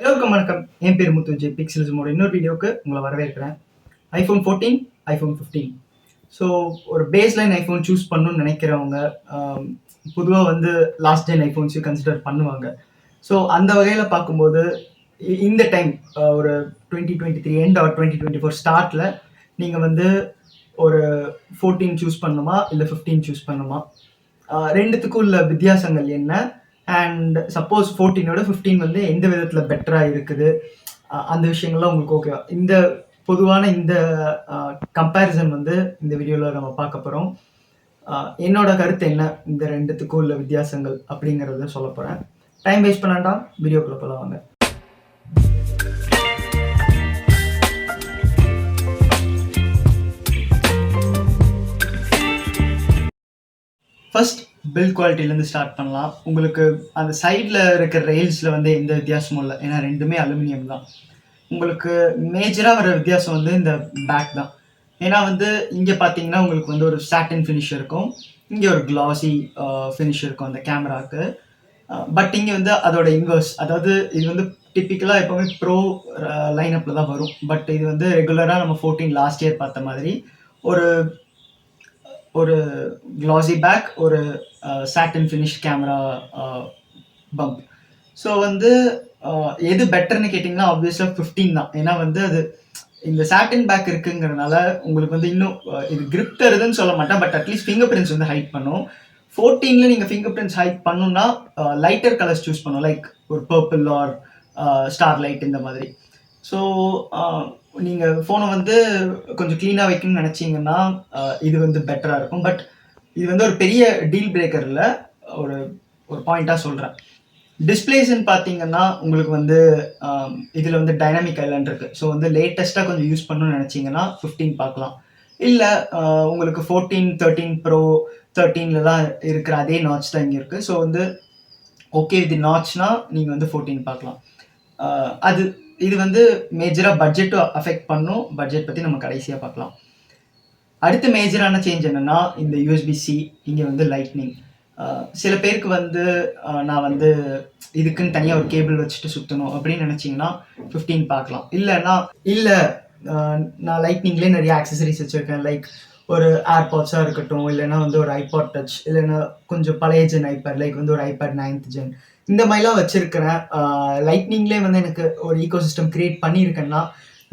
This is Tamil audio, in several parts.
எல்லோருக்கும் வணக்கம். என் பேர் முத்து பிக்சல்ஸமோட இன்னொரு வீடியோக்கு உங்களை வரவேற்கிறேன். IPhone 14, iPhone 15. ஸோ ஒரு பேஸ்லைன் ஐஃபோன் சூஸ் பண்ணணும்னு நினைக்கிறவங்க பொதுவாக வந்து லாஸ்ட் ஜென் ஐஃபோன்ஸையும் கன்சிடர் பண்ணுவாங்க. ஸோ அந்த வகையில் பார்க்கும்போது இந்த டைம் ஒரு 2023 எண்ட் ஆர் 2024 ஸ்டார்ட்டில் நீங்கள் வந்து ஒரு 14 சூஸ் பண்ணணுமா இல்லை 15 சூஸ் பண்ணணுமா, ரெண்டுத்துக்கும் உள்ள வித்தியாசங்கள் என்ன, அண்ட் சப்போஸ் 14ஓட 15 வந்து எந்த விதத்தில் பெட்டராக இருக்குது, அந்த விஷயங்கள்லாம் உங்களுக்கு ஓகேவா? இந்த பொதுவான இந்த கம்பேரிசன் வந்து இந்த வீடியோவில் நம்ம பார்க்க போகிறோம். என்னோட கருத்து என்ன இந்த ரெண்டுத்துக்கும் உள்ள வித்தியாசங்கள் அப்படிங்கிறத சொல்ல போகிறேன். டைம் வேஸ்ட் பண்ணாண்டா வீடியோக்குள்ளே போகலாம் வாங்க. ஃபர்ஸ்ட் பில்ட் குவாலிட்டிலேருந்து ஸ்டார்ட் பண்ணலாம். உங்களுக்கு அந்த சைடில் இருக்கிற ரெயில்ஸில் வந்து எந்த வித்தியாசமும் இல்லை, ஏன்னா ரெண்டுமே அலுமினியம் தான். உங்களுக்கு மேஜராக வர வித்தியாசம் வந்து இந்த பேக் தான். ஏன்னா வந்து இங்கே பார்த்தீங்கன்னா உங்களுக்கு வந்து ஒரு சாட்டின் ஃபினிஷ் இருக்கும், இங்கே ஒரு கிளாசி ஃபினிஷ் இருக்கும் அந்த கேமராவுக்கு. பட் இங்கே வந்து அதோட இன்வர்ஸ், அதாவது இது வந்து டிப்பிக்கலாக எப்போவுமே ப்ரோ லைனப்பில் தான் வரும். பட் இது வந்து ரெகுலராக நம்ம 14 லாஸ்ட் இயர் பார்த்த மாதிரி ஒரு ஒரு கிளாசி பேக், ஒரு சாட்டின் ஃபினிஷ் கேமரா பம்ப். ஸோ வந்து எது பெட்டர்னு கேட்டிங்கன்னா ஆப்வியஸாக 15 தான். ஏன்னா வந்து அது இந்த சாட்டின் பேக் இருக்குங்கிறதுனால உங்களுக்கு வந்து இன்னும் இது கிரிப் தருதுன்னு சொல்ல மாட்டேன், பட் அட்லீஸ்ட் ஃபிங்கர் பிரிண்ட்ஸ் வந்து ஹைட் பண்ணும். 14ல் நீங்கள் ஃபிங்கர் பிரிண்ட்ஸ் ஹைட் பண்ணணும்னா லைட்டர் கலர்ஸ் சூஸ் பண்ணும், லைக் ஒரு பர்பிள் ஆர் ஸ்டார் லைட் இந்த மாதிரி. ஸோ நீங்கள் ஃபோனை வந்து கொஞ்சம் க்ளீனாக வைக்கணும்னு நினச்சிங்கன்னா இது வந்து பெட்டராக இருக்கும். பட் இது வந்து ஒரு பெரிய டீல் பிரேக்கர் இல்லை, ஒரு ஒரு பாயிண்ட்டாக சொல்கிறேன். டிஸ்பிளேஸ்ன்னு பார்த்தீங்கன்னா உங்களுக்கு வந்து இதில் வந்து டைனாமிக் ஐலாண்ட் இருக்குது. ஸோ வந்து லேட்டஸ்ட்டாக கொஞ்சம் யூஸ் பண்ணணும்னு நினச்சிங்கன்னா 15 பார்க்கலாம். இல்லை உங்களுக்கு 14, 13 ப்ரோ 13ல தான் இருக்கிற அதே நாட்ச் தான் இங்கே இருக்குது. ஸோ வந்து ஓகே இது நாட்ச்னா நீங்கள் வந்து 14 பார்க்கலாம். அது இது வந்து மேஜராக பட்ஜெட்டும் அஃபெக்ட் பண்ணும். பட்ஜெட் பற்றி நம்ம கடைசியாக பார்க்கலாம். அடுத்த மேஜரான சேஞ்ச் என்னென்னா இந்த யூஎஸ்பி-C, இங்கே வந்து லைட்னிங். சில பேருக்கு வந்து நான் வந்து இதுக்குன்னு தனியாக ஒரு கேபிள் வச்சுட்டு சுற்றணும் அப்படின்னு நினச்சிங்கன்னா 15 பார்க்கலாம். இல்லை நான் லைட்னிங்லேயே நிறைய ஆக்சசரிஸ் வச்சுருக்கேன், லைக் ஒரு ஏர்பாட்ஸாக இருக்கட்டும், இல்லைன்னா வந்து ஒரு ஐபாட் டச், இல்லைன்னா கொஞ்சம் பழைய ஜென் ஐபேட், லைக் வந்து ஒரு ஐபேட் 9th ஜென், இந்த மாதிரிலாம் வச்சுருக்கிறேன். லைட்னிங்லேயே வந்து எனக்கு ஒரு ஈகோசிஸ்டம் க்ரியேட் பண்ணியிருக்கேன்னா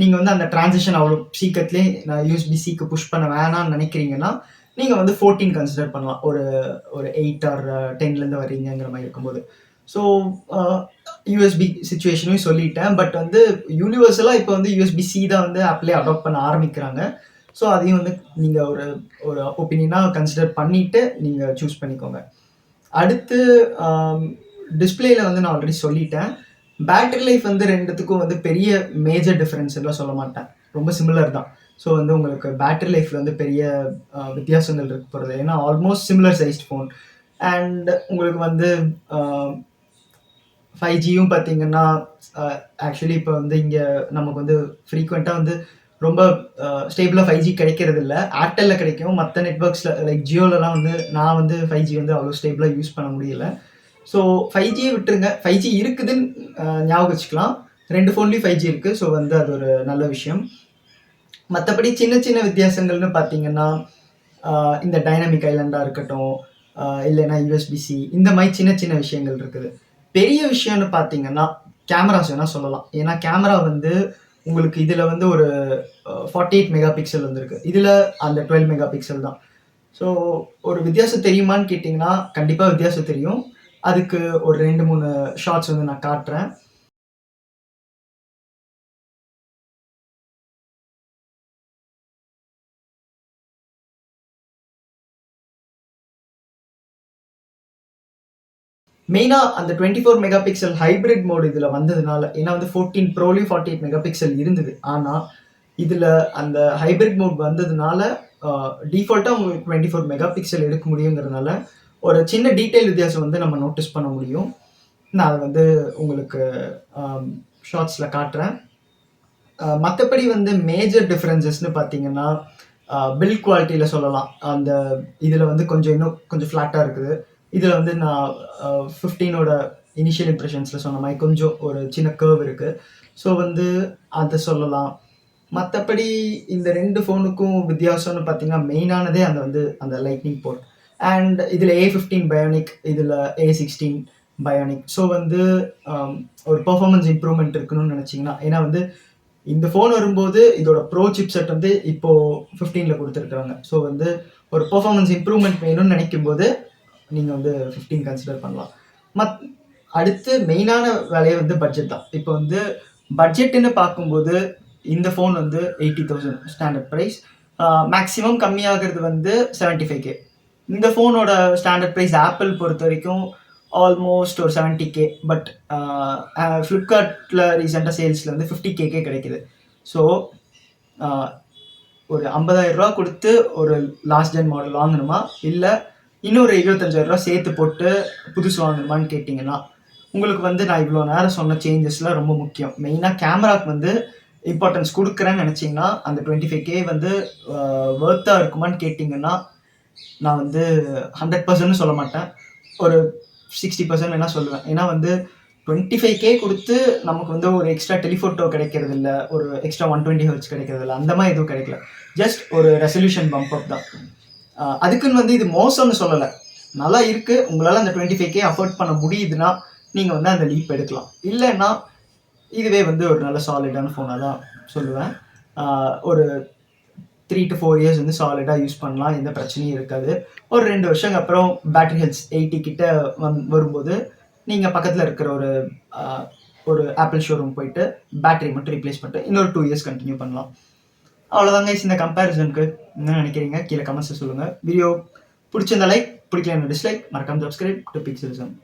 நீங்கள் வந்து அந்த டிரான்சிஷன் அவ்வளோ சீக்கிரத்துலேயே நான் யூஎஸ்பி-Cக்கு புஷ் பண்ண வேணாம்னு நினைக்கிறீங்கன்னா நீங்கள் வந்து 14 கன்சிடர் பண்ணலாம். ஒரு 8 ஆர் 10லேருந்து வரீங்கிற மாதிரி இருக்கும்போது. ஸோ யூஎஸ்பி சிச்சுவேஷனையும் சொல்லிட்டேன். பட் வந்து யூனிவர்சலாக இப்போ வந்து யூஎஸ்பி-C தான் வந்து ஆப்லேயே அடாப்ட் பண்ண ஆரம்பிக்கிறாங்க. ஸோ அதையும் வந்து நீங்கள் ஒரு ஒப்பீனியனாக கன்சிடர் பண்ணிவிட்டு நீங்கள் சூஸ் பண்ணிக்கோங்க. அடுத்து டிஸ்பிளேயில் வந்து நான் ஆல்ரெடி சொல்லிட்டேன். பேட்டரி லைஃப் வந்து ரெண்டுத்துக்கும் வந்து பெரிய மேஜர் டிஃப்ரென்ஸ்லாம் சொல்ல மாட்டேன், ரொம்ப சிமிலர் தான். ஸோ வந்து உங்களுக்கு பேட்டரி லைஃப்பில் வந்து பெரிய வித்தியாசங்கள் இருக்க போகிறது, ஏன்னா almost similar sized phone. And உங்களுக்கு வந்து 5Gயும் பார்த்தீங்கன்னா ஆக்சுவலி இப்போ வந்து இங்கே நமக்கு வந்து ஃப்ரீக்வெண்ட்டாக வந்து ரொம்ப ஸ்டேபிளாக 5G கிடைக்கிறது இல்லை. ஏர்டெல்லில் கிடைக்கும், மற்ற நெட்ஒர்க்ஸில் லைக் ஜியோலலாம் வந்து நான் வந்து 5G வந்து அவ்வளோ ஸ்டேபிளாக யூஸ் பண்ண முடியல. ஸோ 5Gயை விட்டுருங்க, 5G இருக்குதுன்னு ஞாபகம் வச்சுக்கலாம். 2 ஃபோன்லேயும் 5G இருக்குது. ஸோ வந்து அது ஒரு நல்ல விஷயம். மற்றபடி சின்ன சின்ன வித்தியாசங்கள்னு பார்த்தீங்கன்னா இந்த டைனாமிக் ஐலாண்டாக இருக்கட்டும், இல்லைன்னா யூஎஸ்பி-C, இந்த மாதிரி சின்ன சின்ன விஷயங்கள் இருக்குது. பெரிய விஷயம்னு பார்த்தீங்கன்னா கேமராஸ் வேணால் சொல்லலாம். ஏன்னா கேமரா வந்து உங்களுக்கு இதில் வந்து ஒரு 48 மெகா பிக்சல் வந்துருக்கு, இதில் அந்த 12 மெகா பிக்சல் தான். ஸோ ஒரு வித்தியாசம் தெரியுமான்னு கேட்டிங்கன்னா கண்டிப்பாக வித்தியாசம் தெரியும். அதுக்கு ஒரு 2-3 ஷார்ட்ஸ் வந்து நான் காட்டுறேன். மெயினாக அந்த 24 மெகா பிக்சல் ஹைப்ரிட் மோட் இதில் வந்ததுனால, ஏன்னா வந்து 14 ப்ரோலையும் 48 மெகா பிக்சல் இருந்தது, ஆனால் இதில் அந்த ஹைப்ரிட் மோட் வந்ததுனால டிஃபால்ட்டாக உங்களுக்கு 24 மெகா பிக்சல் எடுக்க முடியுங்கிறதுனால ஒரு சின்ன டீட்டெயில் வித்தியாசம் வந்து நம்ம நோட்டீஸ் பண்ண முடியும். நான் அதை வந்து உங்களுக்கு ஷார்ட்ஸில் காட்டுறேன். மற்றபடி வந்து மேஜர் டிஃப்ரென்சஸ்ன்னு பார்த்தீங்கன்னா பில்ட் குவாலிட்டியில் சொல்லலாம். அந்த இதில் வந்து இன்னும் கொஞ்சம் ஃப்ளாட்டாக இருக்குது. இதில் வந்து நான் 15ஓட இனிஷியல் இம்ப்ரெஷன்ஸில் சொன்ன மாதிரி கொஞ்சம் ஒரு சின்ன கர்வ் இருக்குது. ஸோ வந்து அதை சொல்லலாம். மற்றபடி இந்த 2 ஃபோனுக்கும் வித்தியாசம்னு பார்த்தீங்கன்னா மெயினானதே அந்த லைட்னிங் போர்ட். அண்ட் இதில் A15 பயோனிக், இதில் A16 பயோனிக். ஸோ வந்து ஒரு பெர்ஃபார்மன்ஸ் இம்ப்ரூவ்மெண்ட் இருக்கணும்னு நினச்சிங்கன்னா, ஏன்னா வந்து இந்த ஃபோன் வரும்போது இதோட ப்ரோ சிப்செட் வந்து இப்போது 15ல் கொடுத்துருக்காங்க. ஸோ வந்து ஒரு பெர்ஃபார்மன்ஸ் இம்ப்ரூவ்மெண்ட் வேணும்னு நினைக்கும்போது நீங்கள் வந்து 15 கன்சிடர் பண்ணலாம். அடுத்து மெயினான வேலையை வந்து பட்ஜெட் தான். இப்போ வந்து பட்ஜெட்டுன்னு பார்க்கும்போது இந்த ஃபோன் வந்து 80,000 ஸ்டாண்டர்ட் ப்ரைஸ். மேக்ஸிமம் கம்மியாகிறது வந்து 75K. இந்த ஃபோனோட ஸ்டாண்டர்ட் ப்ரைஸ் ஆப்பிள் பொறுத்த வரைக்கும் ஆல்மோஸ்ட் ஒரு 70K. பட் ஃப்ளிப்கார்ட்டில் ரீசெண்டாக சேல்ஸில் வந்து 50Kக்கே கிடைக்குது. ஸோ ஒரு 50,000 கொடுத்து ஒரு லாஸ்ட் ஜென் மாடல் வாங்கணுமா, இல்லை இன்னொரு 25,000 சேர்த்து போட்டு புதுசு வாங்கணுமான்னு கேட்டிங்கன்னா, உங்களுக்கு வந்து நான் இவ்வளோ நேரம் சொன்ன சேஞ்சஸ்லாம் ரொம்ப முக்கியம். மெயினாக கேமராவுக்கு வந்து இம்பார்ட்டன்ஸ் கொடுக்குறேன்னு நினச்சிங்கன்னா அந்த 25K வந்து ஒர்த்தாக இருக்குமான்னு கேட்டிங்கன்னா, நான் வந்து 100% சொல்ல மாட்டேன். ஒரு 60% வேணால் சொல்லுவேன். ஏன்னா வந்து 25K கொடுத்து நமக்கு வந்து ஒரு எக்ஸ்ட்ரா டெலிஃபோட்டோ கிடைக்கிறது இல்லை, ஒரு எக்ஸ்ட்ரா 120Hz கிடைக்கிறது இல்லை, அந்த மாதிரி எதுவும் கிடைக்கல. ஜஸ்ட் ஒரு ரெசல்யூஷன் பம்ப் அப் தான். அதுக்குன்னு வந்து இது மோசம்னு சொல்லலை, நல்லா இருக்குது. உங்களால் அந்த 25K அஃபோர்ட் பண்ண முடியுதுன்னா நீங்கள் வந்து அந்த லீப் எடுக்கலாம். இல்லைன்னா இதுவே வந்து ஒரு நல்ல சாலிடான ஃபோனாக தான் சொல்லுவேன். ஒரு 3 to 4 இயர்ஸ் வந்து சாலிடாக யூஸ் பண்ணலாம், எந்த பிரச்சனையும் இருக்காது. ஒரு 2 வருஷங்க அப்புறம் பேட்டரி ஹெல்த் 80 கிட்ட வரும்போது நீங்கள் பக்கத்தில் இருக்கிற ஒரு ஆப்பிள் ஷோரூம் போயிட்டு பேட்டரி மட்டும் ரீப்ளேஸ் பண்ணிட்டு இன்னொரு 2 இயர்ஸ் கண்டினியூ பண்ணலாம். அவ்வளோதாங்க இந்த கம்பேரிசனுக்கு. என்ன நினைக்கிறீங்க கீழே கமெண்ட்ஸில் சொல்லுங்கள். வீடியோ பிடிச்சிருந்த லைக், பிடிக்கல டிஸ்லைக், மறக்காம சப்ஸ்கிரைப் டு பிக்சலிசம்.